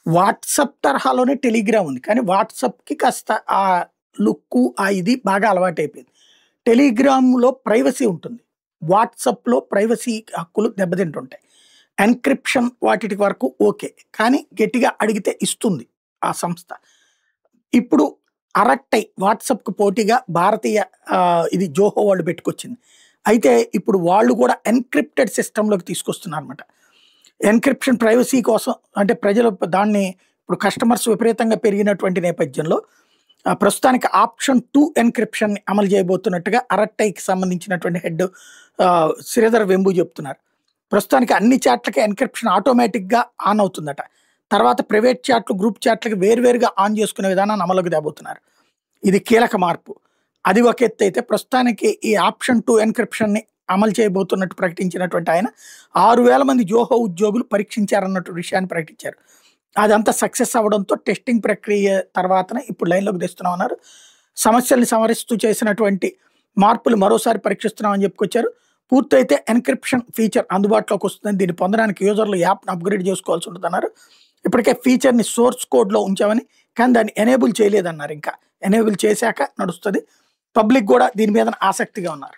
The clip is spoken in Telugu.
వాట్సాప్ తరహాలోనే టెలిగ్రామ్ ఉంది. కానీ వాట్సాప్‌కి కాస్త ఆ లుక్కు, ఆ ఇది బాగా అలవాటైపోయింది. టెలిగ్రామ్‌లో ప్రైవసీ ఉంటుంది. వాట్సాప్‌లో ప్రైవసీ హక్కులు దెబ్బతింటుంటాయి. ఎన్‌క్రిప్షన్ వాటిటి వరకు ఓకే. కానీ గట్టిగా అడిగితే ఇస్తుంది ఆ సంస్థ. ఇప్పుడు అరట్టై వాట్సాప్‌కి పోటీగా భారతీయ ఇది జోహో వాళ్ళు పెట్టుకొచ్చింది. అయితే ఇప్పుడు వాళ్ళు కూడా ఎన్‌క్రిప్టెడ్ సిస్టమ్‌లోకి తీసుకొస్తున్నారన్నమాట. ఎన్‌క్రిప్షన్ ప్రైవసీ కోసం అంటే ప్రజలు దాన్ని ఇప్పుడు కస్టమర్స్ విపరీతంగా పెరిగినటువంటి నేపథ్యంలో ప్రస్తుతానికి ఆప్షన్ 2 ఎన్‌క్రిప్షన్‌ని అమలు చేయబోతున్నట్టుగా అరట్టైకి సంబంధించినటువంటి హెడ్ శ్రీధర్ వెంబు చెప్తున్నారు. ప్రస్తుతానికి అన్ని చాట్లకి ఎన్‌క్రిప్షన్ ఆటోమేటిక్‌గా ఆన్ అవుతుందట. తర్వాత ప్రైవేట్ చాట్లు, గ్రూప్ చాట్లకి వేర్వేరుగా ఆన్ చేసుకునే విధానాన్ని అమలుకు తేబోతున్నారు. ఇది కీలక మార్పు. అది ఒక ఎత్తైతే ప్రస్తుతానికి ఈ ఆప్షన్ 2 ఎన్‌క్రిప్షన్‌ని అమలు చేయబోతున్నట్టు ప్రకటించినటువంటి ఆయన 6,000 మంది జోహో ఉద్యోగులు పరీక్షించారన్నట్టు విషయాన్ని ప్రకటించారు. అదంతా సక్సెస్ అవ్వడంతో టెస్టింగ్ ప్రక్రియ తర్వాతనే ఇప్పుడు లైన్‌లోకి తెస్తున్నామన్నారు. సమస్యల్ని సవరిస్తూ చేసినటువంటి మార్పులు మరోసారి పరీక్షిస్తున్నామని చెప్పుకొచ్చారు. పూర్తయితే ఎన్‌క్రిప్షన్ ఫీచర్ అందుబాటులోకి వస్తుందని, దీన్ని పొందడానికి యూజర్లు యాప్‌ని అప్‌గ్రేడ్ చేసుకోవాల్సి ఉంటదన్నారు. ఇప్పటికే ఫీచర్‌ని సోర్స్ కోడ్‌లో ఉంచామని, కానీ దాన్ని ఎనేబుల్ చేయలేదన్నారు ఇంకా. ఎనేబుల్ చేశాక నడుస్తది. పబ్లిక్ గూడా దీని మీద ఆసక్తిగా ఉన్నారు.